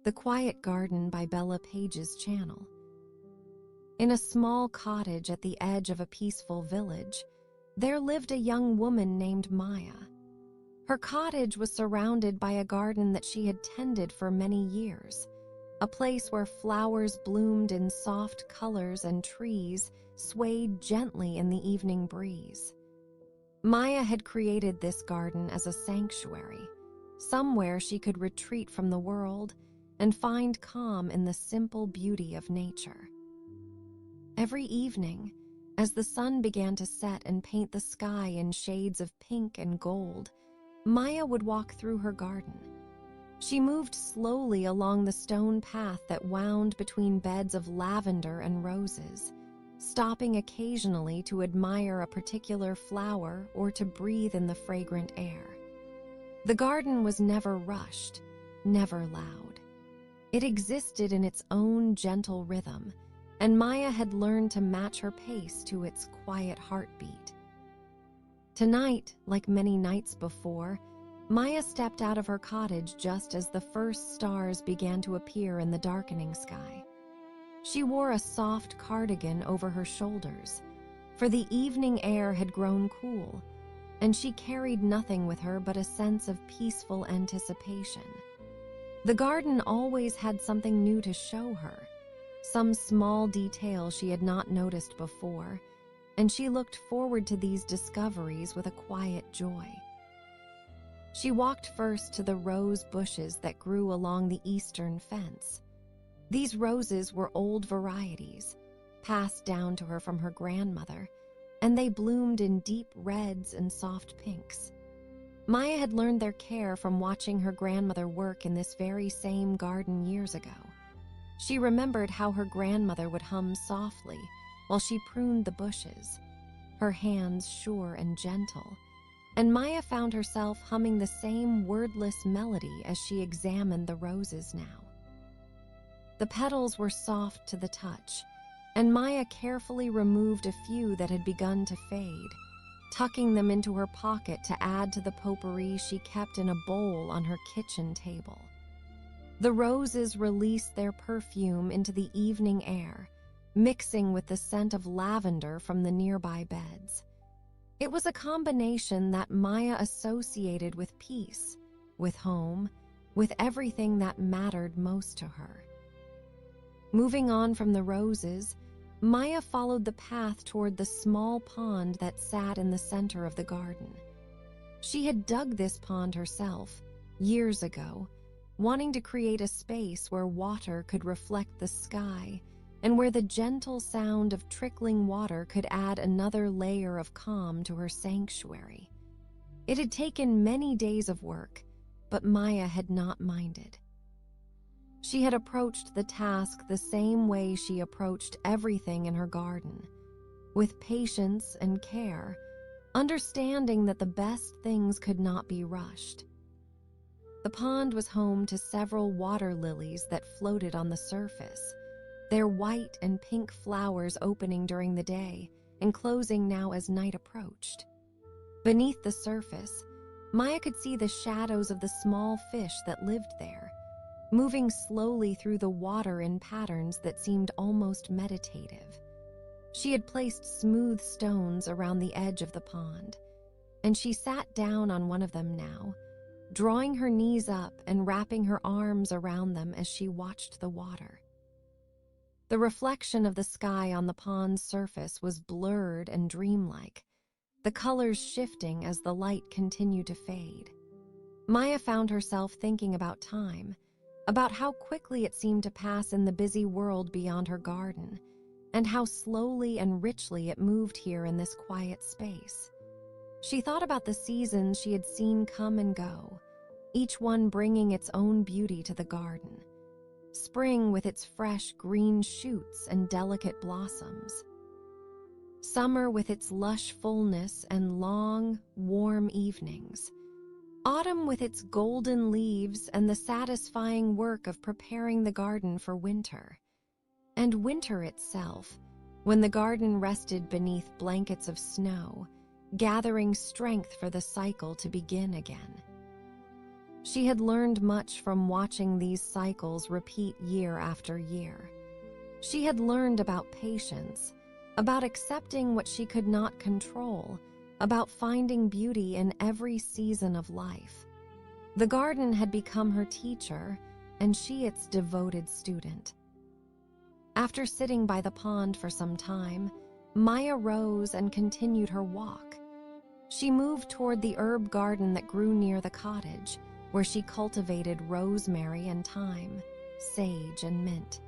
The Quiet Garden by Bella Page's channel. In a small cottage at the edge of a peaceful village, there lived a young woman named Maya. Her cottage was surrounded by a garden that she had tended for many years, a place where flowers bloomed in soft colors and trees swayed gently in the evening breeze. Maya had created this garden as a sanctuary, somewhere she could retreat from the world and find calm in the simple beauty of nature. Every evening, as the sun began to set and paint the sky in shades of pink and gold, Maya would walk through her garden. She moved slowly along the stone path that wound between beds of lavender and roses, stopping occasionally to admire a particular flower or to breathe in the fragrant air. The garden was never rushed, never loud. It existed in its own gentle rhythm, and Maya had learned to match her pace to its quiet heartbeat. Tonight, like many nights before, Maya stepped out of her cottage just as the first stars began to appear in the darkening sky. She wore a soft cardigan over her shoulders, for the evening air had grown cool, and she carried nothing with her but a sense of peaceful anticipation. The garden always had something new to show her, some small detail she had not noticed before, and she looked forward to these discoveries with a quiet joy. She walked first to the rose bushes that grew along the eastern fence. These roses were old varieties, passed down to her from her grandmother, and they bloomed in deep reds and soft pinks. Maya had learned their care from watching her grandmother work in this very same garden years ago. She remembered how her grandmother would hum softly while she pruned the bushes, her hands sure and gentle, and Maya found herself humming the same wordless melody as she examined the roses now. The petals were soft to the touch, and Maya carefully removed a few that had begun to fade, tucking them into her pocket to add to the potpourri she kept in a bowl on her kitchen table. The roses released their perfume into the evening air, mixing with the scent of lavender from the nearby beds. It was a combination that Maya associated with peace, with home, with everything that mattered most to her. Moving on from the roses, Maya followed the path toward the small pond that sat in the center of the garden. She had dug this pond herself, years ago, wanting to create a space where water could reflect the sky and where the gentle sound of trickling water could add another layer of calm to her sanctuary. It had taken many days of work, but Maya had not minded. She had approached the task the same way she approached everything in her garden, with patience and care, understanding that the best things could not be rushed. The pond was home to several water lilies that floated on the surface, their white and pink flowers opening during the day and closing now as night approached. Beneath the surface, Maya could see the shadows of the small fish that lived there, moving slowly through the water in patterns that seemed almost meditative. She had placed smooth stones around the edge of the pond, and she sat down on one of them now, drawing her knees up and wrapping her arms around them as she watched the water. The reflection of the sky on the pond's surface was blurred and dreamlike, the colors shifting as the light continued to fade. Maya found herself thinking about time, about how quickly it seemed to pass in the busy world beyond her garden, and how slowly and richly it moved here in this quiet space. She thought about the seasons she had seen come and go, each one bringing its own beauty to the garden. Spring with its fresh green shoots and delicate blossoms. Summer with its lush fullness and long, warm evenings. Autumn with its golden leaves and the satisfying work of preparing the garden for winter. And winter itself, when the garden rested beneath blankets of snow, gathering strength for the cycle to begin again. She had learned much from watching these cycles repeat year after year. She had learned about patience, about accepting what she could not control, about finding beauty in every season of life. The garden had become her teacher, and she its devoted student. After sitting by the pond for some time, Maya rose and continued her walk. She moved toward the herb garden that grew near the cottage, where she cultivated rosemary and thyme, sage and mint.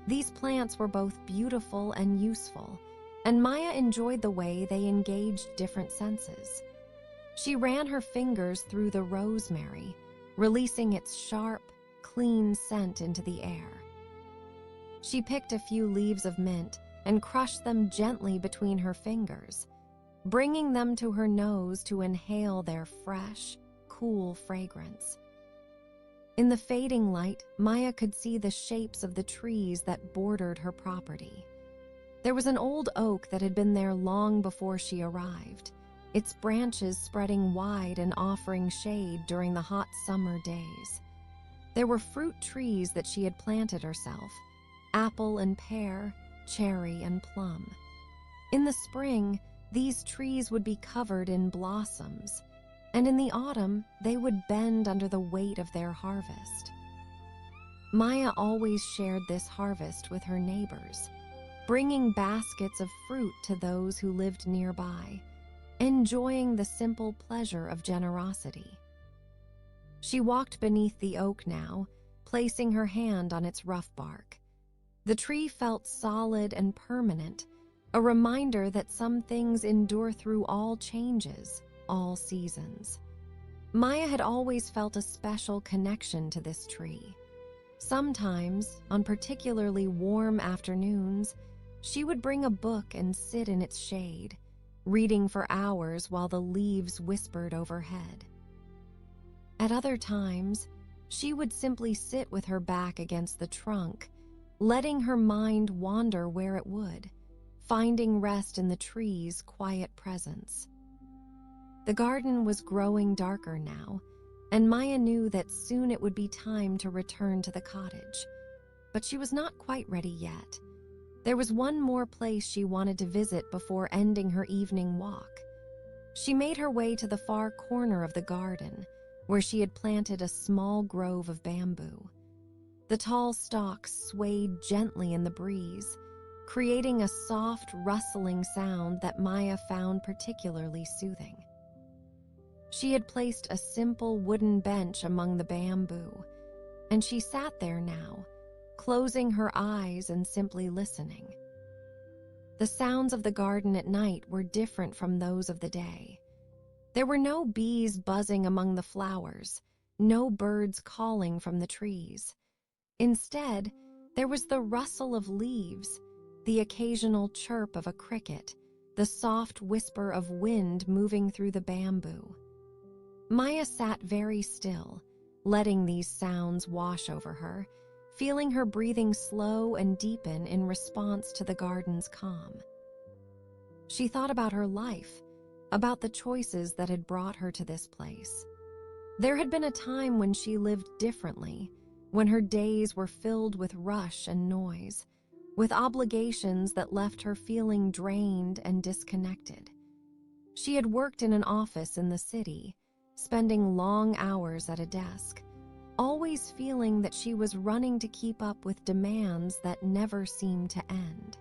These plants were both beautiful and useful, and Maya enjoyed the way they engaged different senses. She ran her fingers through the rosemary, releasing its sharp, clean scent into the air. She picked a few leaves of mint and crushed them gently between her fingers, bringing them to her nose to inhale their fresh, cool fragrance. In the fading light, Maya could see the shapes of the trees that bordered her property. There was an old oak that had been there long before she arrived, its branches spreading wide and offering shade during the hot summer days. There were fruit trees that she had planted herself, apple and pear, cherry and plum. In the spring, these trees would be covered in blossoms, and in the autumn, they would bend under the weight of their harvest. Maya always shared this harvest with her neighbors, bringing baskets of fruit to those who lived nearby, enjoying the simple pleasure of generosity. She walked beneath the oak now, placing her hand on its rough bark. The tree felt solid and permanent, a reminder that some things endure through all changes, all seasons. Maya had always felt a special connection to this tree. Sometimes, on particularly warm afternoons, she would bring a book and sit in its shade, reading for hours while the leaves whispered overhead. At other times, she would simply sit with her back against the trunk, letting her mind wander where it would, finding rest in the tree's quiet presence. The garden was growing darker now, and Maya knew that soon it would be time to return to the cottage. But she was not quite ready yet. There was one more place she wanted to visit before ending her evening walk. She made her way to the far corner of the garden, where she had planted a small grove of bamboo. The tall stalks swayed gently in the breeze, creating a soft, rustling sound that Maya found particularly soothing. She had placed a simple wooden bench among the bamboo, and she sat there now, closing her eyes and simply listening. The sounds of the garden at night were different from those of the day. There were no bees buzzing among the flowers, no birds calling from the trees. Instead, there was the rustle of leaves, the occasional chirp of a cricket, the soft whisper of wind moving through the bamboo. Maya sat very still, letting these sounds wash over her, feeling her breathing slow and deepen in response to the garden's calm. She thought about her life, about the choices that had brought her to this place. There had been a time when she lived differently, when her days were filled with rush and noise, with obligations that left her feeling drained and disconnected. She had worked in an office in the city, spending long hours at a desk, always feeling that she was running to keep up with demands that never seemed to end.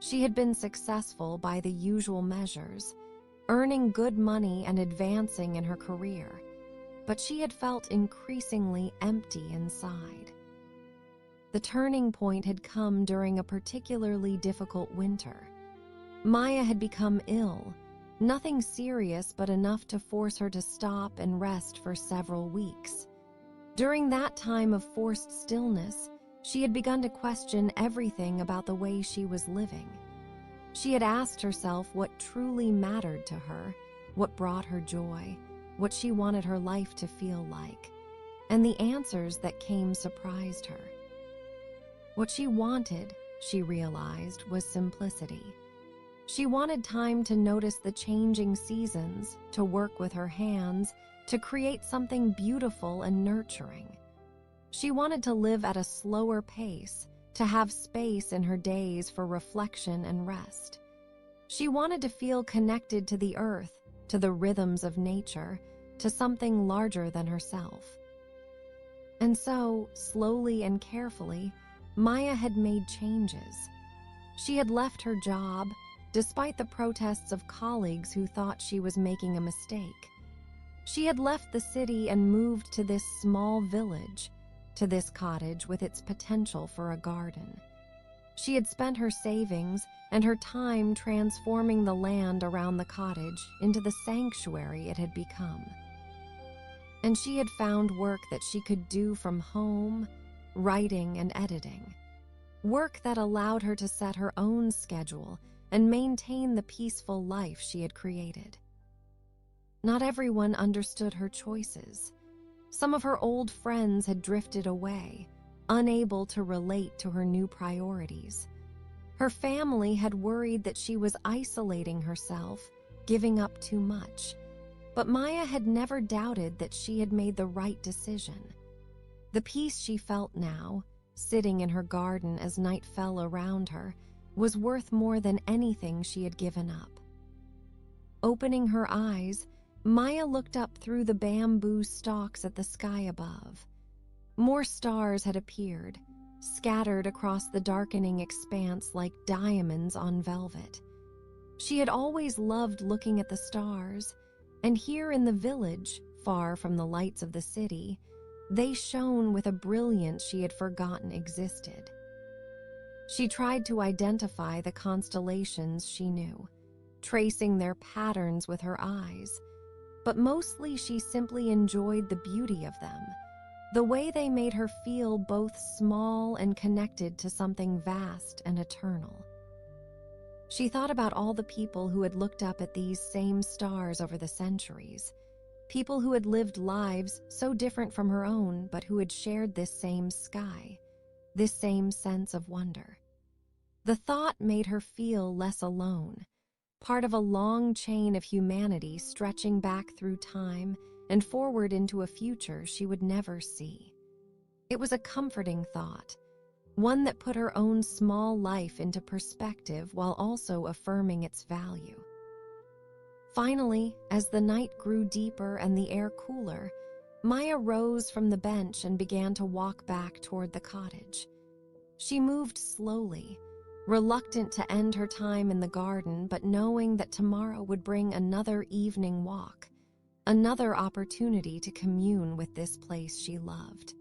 She had been successful by the usual measures, earning good money and advancing in her career, but she had felt increasingly empty inside. The turning point had come during a particularly difficult winter. Maya had become ill, nothing serious but enough to force her to stop and rest for several weeks. During that time of forced stillness, she had begun to question everything about the way she was living. She had asked herself what truly mattered to her, what brought her joy, what she wanted her life to feel like, and the answers that came surprised her. What she wanted, she realized, was simplicity. She wanted time to notice the changing seasons, to work with her hands, to create something beautiful and nurturing. She wanted to live at a slower pace, to have space in her days for reflection and rest. She wanted to feel connected to the earth, to the rhythms of nature, to something larger than herself. And so, slowly and carefully, Maya had made changes. She had left her job, despite the protests of colleagues who thought she was making a mistake. She had left the city and moved to this small village, to this cottage with its potential for a garden. She had spent her savings and her time transforming the land around the cottage into the sanctuary it had become. And she had found work that she could do from home, writing and editing. Work that allowed her to set her own schedule and maintain the peaceful life she had created. Not everyone understood her choices. Some of her old friends had drifted away, unable to relate to her new priorities. Her family had worried that she was isolating herself, giving up too much. But Maya had never doubted that she had made the right decision. The peace she felt now, sitting in her garden as night fell around her, was worth more than anything she had given up. Opening her eyes, Maya looked up through the bamboo stalks at the sky above. More stars had appeared, scattered across the darkening expanse like diamonds on velvet. She had always loved looking at the stars, and here in the village, far from the lights of the city, they shone with a brilliance she had forgotten existed. She tried to identify the constellations she knew, tracing their patterns with her eyes, but mostly she simply enjoyed the beauty of them, the way they made her feel both small and connected to something vast and eternal. She thought about all the people who had looked up at these same stars over the centuries, people who had lived lives so different from her own but who had shared this same sky, this same sense of wonder. The thought made her feel less alone, part of a long chain of humanity stretching back through time and forward into a future she would never see. It was a comforting thought, one that put her own small life into perspective while also affirming its value. Finally, as the night grew deeper and the air cooler, Maya rose from the bench and began to walk back toward the cottage. She moved slowly, reluctant to end her time in the garden, but knowing that tomorrow would bring another evening walk, another opportunity to commune with this place she loved.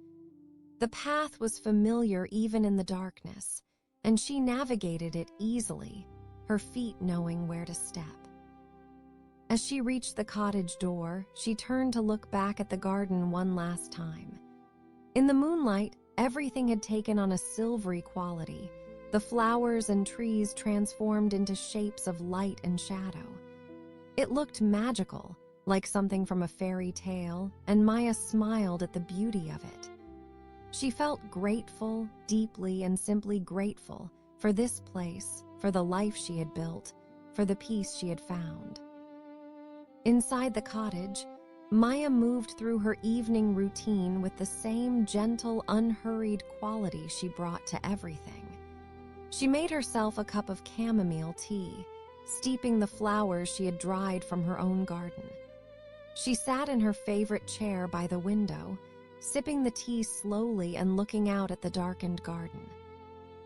The path was familiar even in the darkness, and she navigated it easily, her feet knowing where to step. As she reached the cottage door, she turned to look back at the garden one last time. In the moonlight, everything had taken on a silvery quality, the flowers and trees transformed into shapes of light and shadow. It looked magical, like something from a fairy tale, and Maya smiled at the beauty of it. She felt grateful, deeply and simply grateful, for this place, for the life she had built, for the peace she had found. Inside the cottage, Maya moved through her evening routine with the same gentle, unhurried quality she brought to everything. She made herself a cup of chamomile tea, steeping the flowers she had dried from her own garden. She sat in her favorite chair by the window, sipping the tea slowly and looking out at the darkened garden.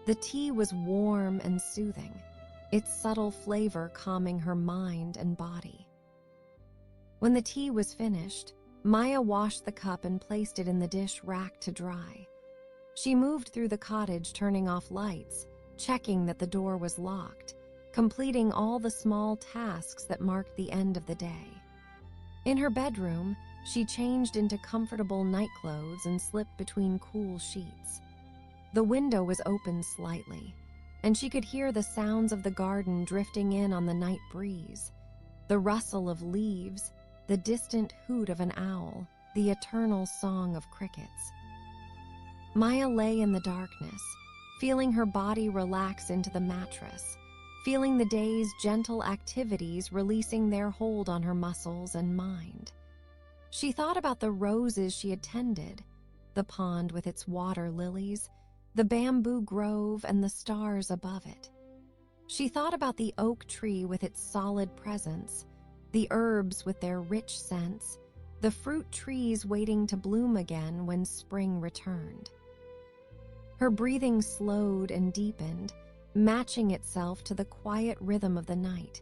The tea was warm and soothing, its subtle flavor calming her mind and body. When the tea was finished, Maya washed the cup and placed it in the dish rack to dry. She moved through the cottage, turning off lights, checking that the door was locked, completing all the small tasks that marked the end of the day. In her bedroom, she changed into comfortable nightclothes and slipped between cool sheets. The window was open slightly, and she could hear the sounds of the garden drifting in on the night breeze, the rustle of leaves, the distant hoot of an owl, the eternal song of crickets. Maya lay in the darkness, feeling her body relax into the mattress, feeling the day's gentle activities releasing their hold on her muscles and mind. She thought about the roses she had tended, the pond with its water lilies, the bamboo grove and the stars above it. She thought about the oak tree with its solid presence, the herbs with their rich scents, the fruit trees waiting to bloom again when spring returned. Her breathing slowed and deepened, matching itself to the quiet rhythm of the night.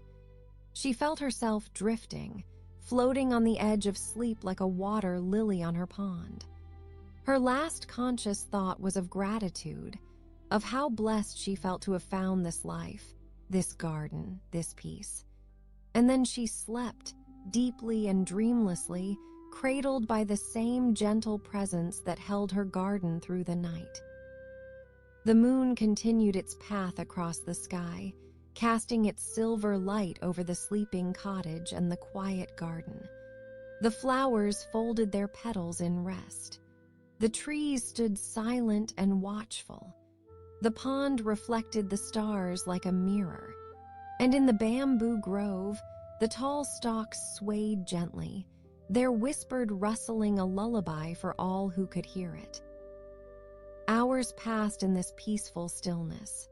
She felt herself drifting, floating on the edge of sleep like a water lily on her pond. Her last conscious thought was of gratitude, of how blessed she felt to have found this life, this garden, this peace. And then she slept, deeply and dreamlessly, cradled by the same gentle presence that held her garden through the night. The moon continued its path across the sky, casting its silver light over the sleeping cottage and the quiet garden. The flowers folded their petals in rest. The trees stood silent and watchful. The pond reflected the stars like a mirror. And in the bamboo grove, the tall stalks swayed gently, their whispered rustling a lullaby for all who could hear it. Hours passed in this peaceful stillness.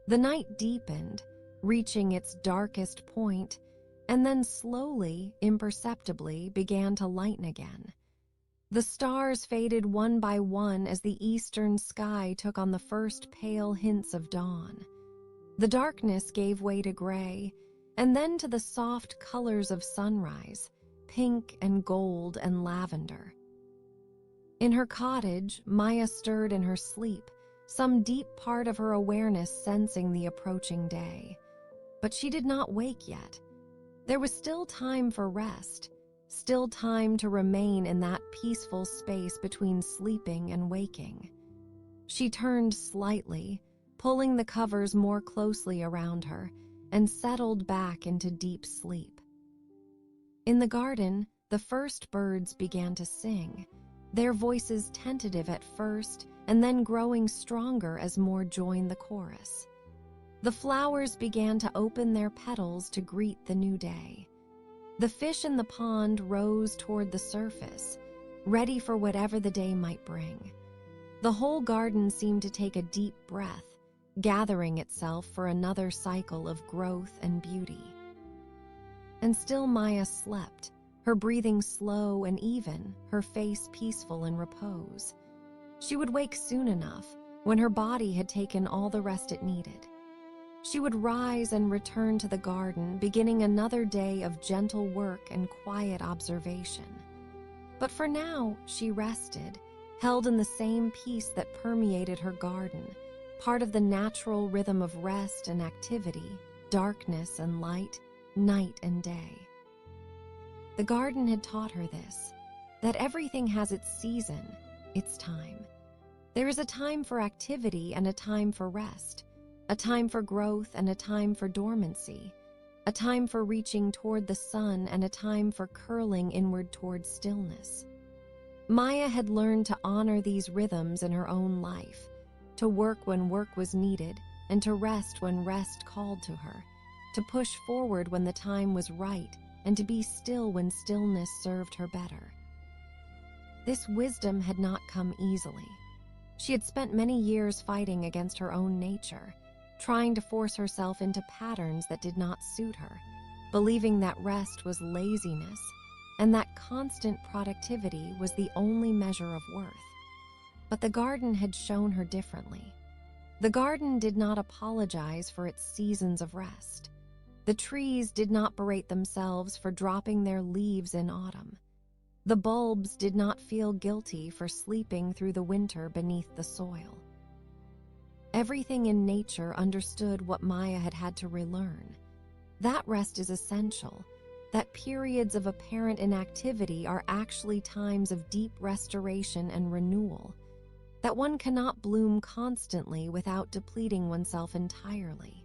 The night deepened, reaching its darkest point, and then slowly, imperceptibly, began to lighten again. The stars faded one by one as the eastern sky took on the first pale hints of dawn. The darkness gave way to gray, and then to the soft colors of sunrise, pink and gold and lavender. In her cottage, Maya stirred in her sleep, some deep part of her awareness sensing the approaching day. But she did not wake yet. There was still time for rest, still time to remain in that peaceful space between sleeping and waking. She turned slightly, pulling the covers more closely around her, and settled back into deep sleep. In the garden, the first birds began to sing, their voices tentative at first and then growing stronger as more joined the chorus. The flowers began to open their petals to greet the new day. The fish in the pond rose toward the surface, ready for whatever the day might bring. The whole garden seemed to take a deep breath, gathering itself for another cycle of growth and beauty. And still Maya slept, her breathing slow and even, her face peaceful in repose. She would wake soon enough, when her body had taken all the rest it needed. She would rise and return to the garden, beginning another day of gentle work and quiet observation. But for now, she rested, held in the same peace that permeated her garden, part of the natural rhythm of rest and activity, darkness and light, night and day. The garden had taught her this, that everything has its season, its time. There is a time for activity and a time for rest, a time for growth and a time for dormancy, a time for reaching toward the sun and a time for curling inward toward stillness. Maya had learned to honor these rhythms in her own life, to work when work was needed and to rest when rest called to her, to push forward when the time was right and to be still when stillness served her better. This wisdom had not come easily. She had spent many years fighting against her own nature, trying to force herself into patterns that did not suit her, believing that rest was laziness and that constant productivity was the only measure of worth. But the garden had shown her differently. The garden did not apologize for its seasons of rest. The trees did not berate themselves for dropping their leaves in autumn. The bulbs did not feel guilty for sleeping through the winter beneath the soil. Everything in nature understood what Maya had had to relearn. That rest is essential, that periods of apparent inactivity are actually times of deep restoration and renewal, that one cannot bloom constantly without depleting oneself entirely.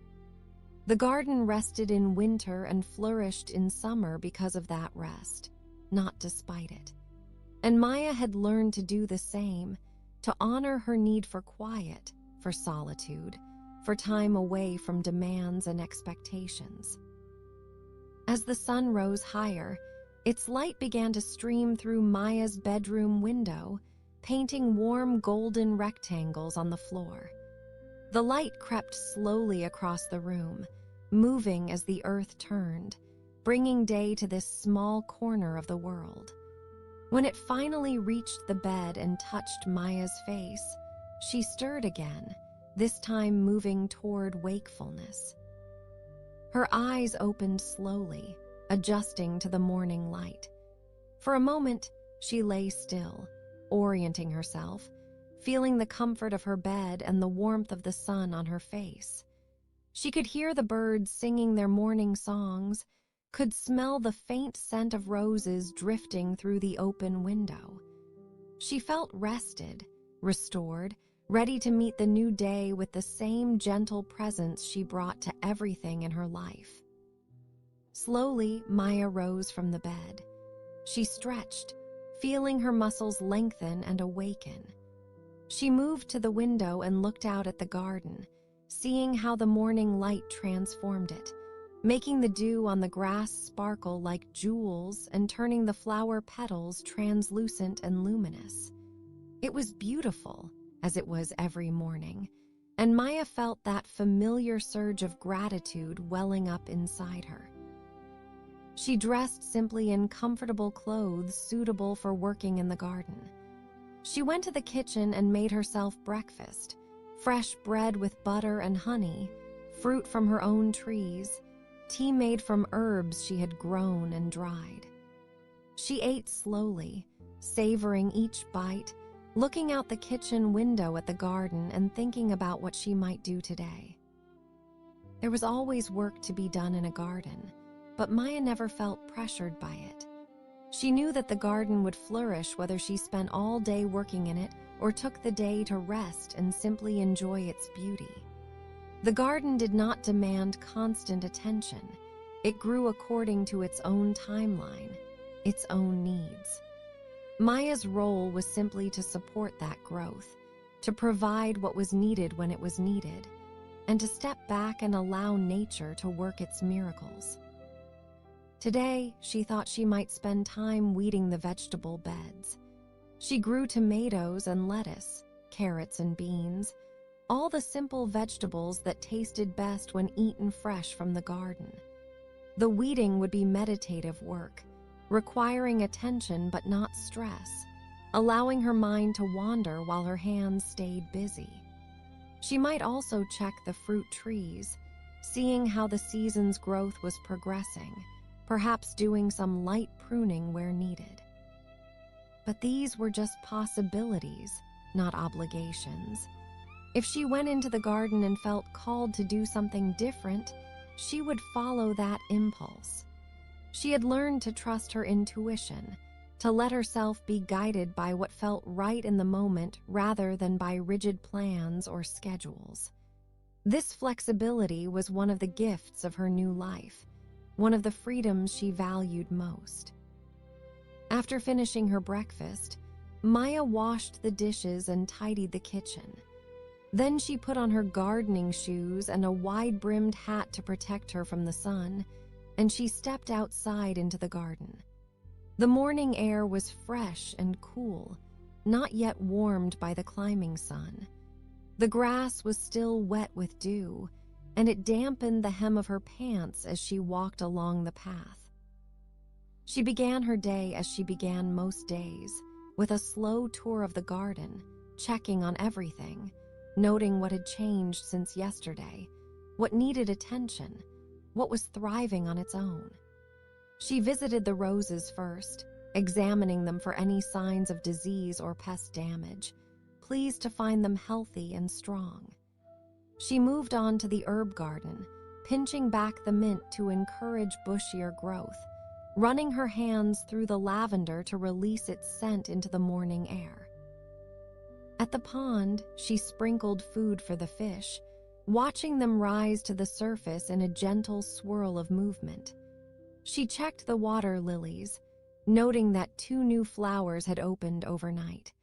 The garden rested in winter and flourished in summer because of that rest, not despite it. And Maya had learned to do the same, to honor her need for quiet, for solitude, for time away from demands and expectations. As the sun rose higher, Its light began to stream through Maya's bedroom window, painting warm golden rectangles on the floor. The light crept slowly across the room, moving as the earth turned, bringing day to this small corner of the world. When it finally reached the bed and touched Maya's face, she stirred again, this time moving toward wakefulness. Her eyes opened slowly, adjusting to the morning light. For a moment, she lay still, orienting herself, feeling the comfort of her bed and the warmth of the sun on her face. She could hear the birds singing their morning songs, could smell the faint scent of roses drifting through the open window. She felt rested, restored, ready to meet the new day with the same gentle presence she brought to everything in her life. Slowly, Maya rose from the bed. She stretched, feeling her muscles lengthen and awaken. She moved to the window and looked out at the garden, seeing how the morning light transformed it, making the dew on the grass sparkle like jewels and turning the flower petals translucent and luminous. It was beautiful, as it was every morning, and Maya felt that familiar surge of gratitude welling up inside her. She dressed simply in comfortable clothes suitable for working in the garden. She went to the kitchen and made herself breakfast, fresh bread with butter and honey, fruit from her own trees, tea made from herbs she had grown and dried. She ate slowly, savoring each bite, looking out the kitchen window at the garden and thinking about what she might do today. There was always work to be done in a garden, but Maya never felt pressured by it. She knew that the garden would flourish whether she spent all day working in it or took the day to rest and simply enjoy its beauty. The garden did not demand constant attention. It grew according to its own timeline, its own needs. Maya's role was simply to support that growth, to provide what was needed when it was needed, and to step back and allow nature to work its miracles. Today, she thought she might spend time weeding the vegetable beds. She grew tomatoes and lettuce, carrots and beans, all the simple vegetables that tasted best when eaten fresh from the garden. The weeding would be meditative work, requiring attention but not stress, allowing her mind to wander while her hands stayed busy. She might also check the fruit trees, seeing how the season's growth was progressing, perhaps doing some light pruning where needed. But these were just possibilities, not obligations. If she went into the garden and felt called to do something different, she would follow that impulse. She had learned to trust her intuition, to let herself be guided by what felt right in the moment rather than by rigid plans or schedules. This flexibility was one of the gifts of her new life, one of the freedoms she valued most. After finishing her breakfast, Maya washed the dishes and tidied the kitchen. Then she put on her gardening shoes and a wide-brimmed hat to protect her from the sun, and she stepped outside into the garden. The morning air was fresh and cool, not yet warmed by the climbing sun. The grass was still wet with dew, and it dampened the hem of her pants as she walked along the path. She began her day as she began most days, with a slow tour of the garden, checking on everything, noting what had changed since yesterday, what needed attention, what was thriving on its own. She visited the roses first, examining them for any signs of disease or pest damage, pleased to find them healthy and strong. She moved on to the herb garden, pinching back the mint to encourage bushier growth, running her hands through the lavender to release its scent into the morning air. At the pond, she sprinkled food for the fish, watching them rise to the surface in a gentle swirl of movement. She checked the water lilies, noting that 2 new flowers had opened overnight.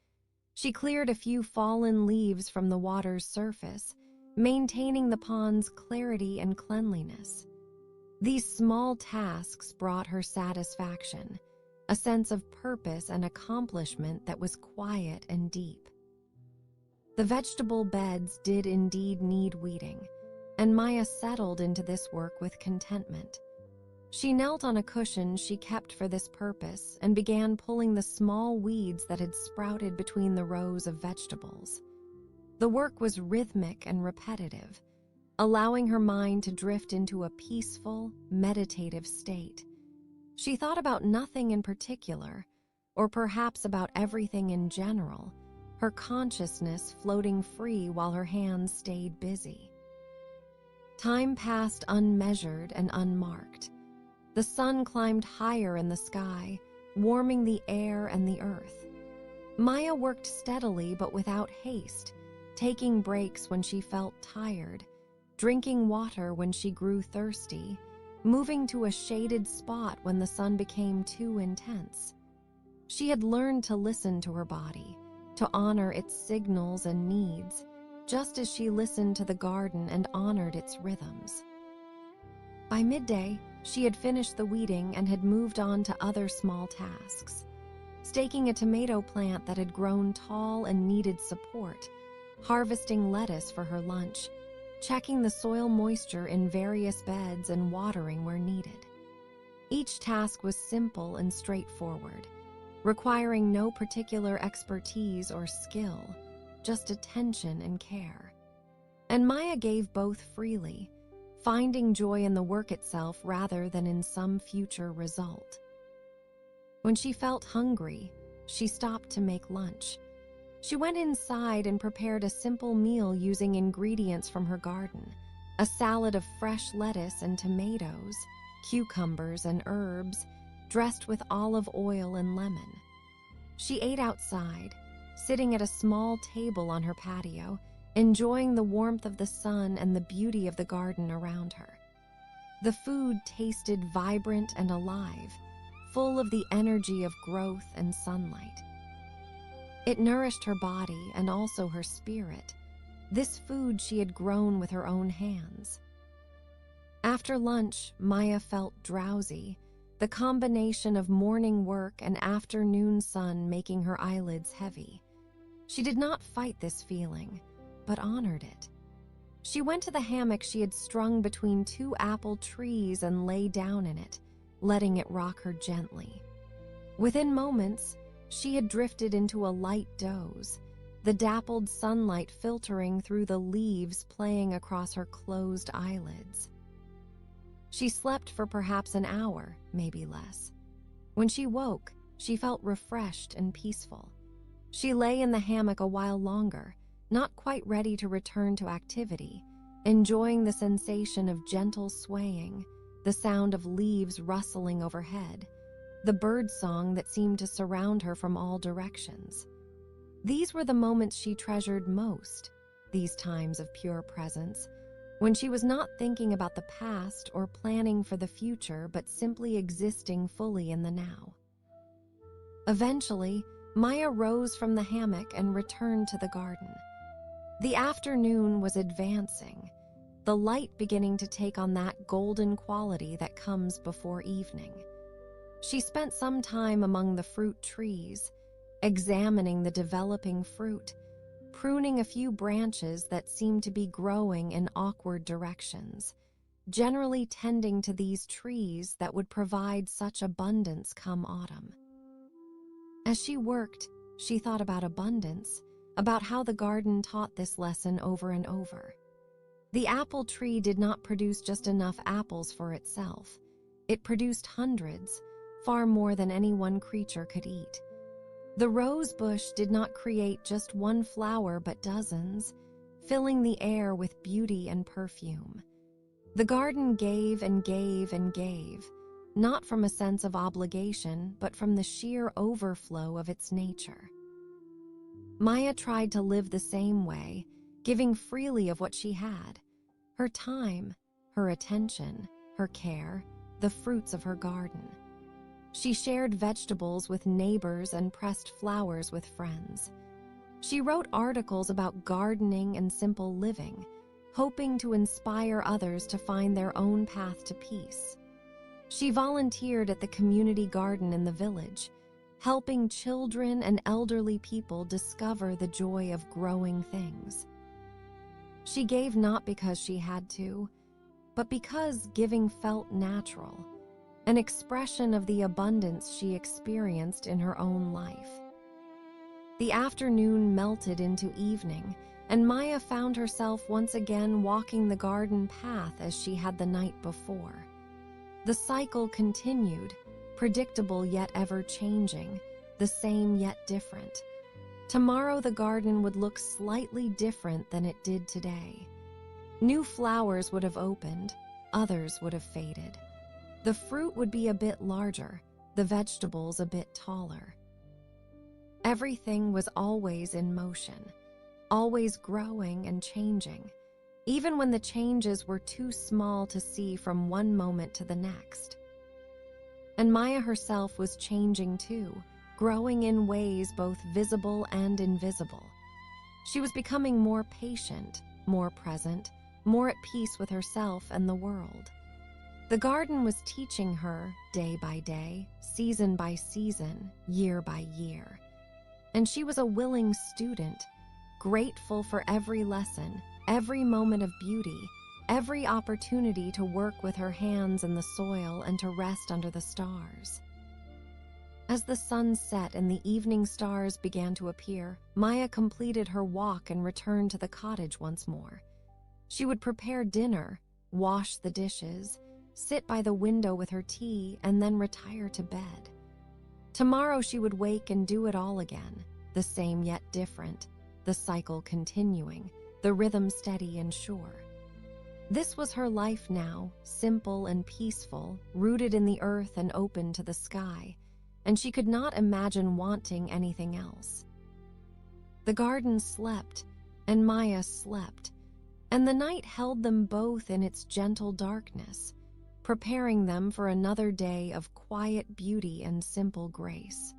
She cleared a few fallen leaves from the water's surface, maintaining the pond's clarity and cleanliness. These small tasks brought her satisfaction, a sense of purpose and accomplishment that was quiet and deep. The vegetable beds did indeed need weeding, and Maya settled into this work with contentment. She knelt on a cushion she kept for this purpose and began pulling the small weeds that had sprouted between the rows of vegetables. The work was rhythmic and repetitive, allowing her mind to drift into a peaceful, meditative state. She thought about nothing in particular, or perhaps about everything in general, her consciousness floating free while her hands stayed busy. Time passed unmeasured and unmarked. The sun climbed higher in the sky, warming the air and the earth. Maya worked steadily but without haste, taking breaks when she felt tired, drinking water when she grew thirsty, moving to a shaded spot when the sun became too intense. She had learned to listen to her body, to honor its signals and needs, just as she listened to the garden and honored its rhythms. By midday, she had finished the weeding and had moved on to other small tasks. Staking a tomato plant that had grown tall and needed support, harvesting lettuce for her lunch, checking the soil moisture in various beds and watering where needed. Each task was simple and straightforward, requiring no particular expertise or skill, just attention and care. And Maya gave both freely, finding joy in the work itself rather than in some future result. When she felt hungry, she stopped to make lunch. She went inside and prepared a simple meal using ingredients from her garden, a salad of fresh lettuce and tomatoes, cucumbers and herbs, dressed with olive oil and lemon. She ate outside, sitting at a small table on her patio, enjoying the warmth of the sun and the beauty of the garden around her. The food tasted vibrant and alive, full of the energy of growth and sunlight. It nourished her body and also her spirit. This food she had grown with her own hands. After lunch, Maya felt drowsy, the combination of morning work and afternoon sun making her eyelids heavy. She did not fight this feeling, but honored it. She went to the hammock she had strung between two apple trees and lay down in it, letting it rock her gently. Within moments, she had drifted into a light doze, the dappled sunlight filtering through the leaves playing across her closed eyelids. She slept for perhaps an hour, maybe less. When she woke, she felt refreshed and peaceful. She lay in the hammock a while longer, not quite ready to return to activity, enjoying the sensation of gentle swaying, the sound of leaves rustling overhead, the bird song that seemed to surround her from all directions. These were the moments she treasured most, these times of pure presence, when she was not thinking about the past or planning for the future, but simply existing fully in the now. Eventually, Maya rose from the hammock and returned to the garden. The afternoon was advancing, the light beginning to take on that golden quality that comes before evening. She spent some time among the fruit trees, examining the developing fruit, pruning a few branches that seemed to be growing in awkward directions, generally tending to these trees that would provide such abundance come autumn. As she worked, she thought about abundance, about how the garden taught this lesson over and over. The apple tree did not produce just enough apples for itself. It produced hundreds, far more than any one creature could eat. The rose bush did not create just one flower but dozens, filling the air with beauty and perfume. The garden gave and gave and gave, not from a sense of obligation, but from the sheer overflow of its nature. Maya tried to live the same way, giving freely of what she had: her time, her attention, her care, the fruits of her garden. She shared vegetables with neighbors and pressed flowers with friends. She wrote articles about gardening and simple living, hoping to inspire others to find their own path to peace. She volunteered at the community garden in the village, helping children and elderly people discover the joy of growing things. She gave not because she had to, but because giving felt natural, an expression of the abundance she experienced in her own life. The afternoon melted into evening, and Maya found herself once again walking the garden path as she had the night before. The cycle continued, predictable yet ever-changing, the same yet different. Tomorrow the garden would look slightly different than it did today. New flowers would have opened, others would have faded. The fruit would be a bit larger, the vegetables a bit taller. Everything was always in motion, always growing and changing, even when the changes were too small to see from one moment to the next. And Maya herself was changing too, growing in ways both visible and invisible. She was becoming more patient, more present, more at peace with herself and the world. The garden was teaching her, day by day, season by season, year by year. And she was a willing student, grateful for every lesson, every moment of beauty, every opportunity to work with her hands in the soil and to rest under the stars. As the sun set and the evening stars began to appear, Maya completed her walk and returned to the cottage once more. She would prepare dinner, wash the dishes, sit by the window with her tea, and then retire to bed. Tomorrow she would wake and do it all again, the same yet different, the cycle continuing, the rhythm steady and sure. This was her life now, simple and peaceful, rooted in the earth and open to the sky, and she could not imagine wanting anything else. The garden slept, and Maya slept, and the night held them both in its gentle darkness, preparing them for another day of quiet beauty and simple grace.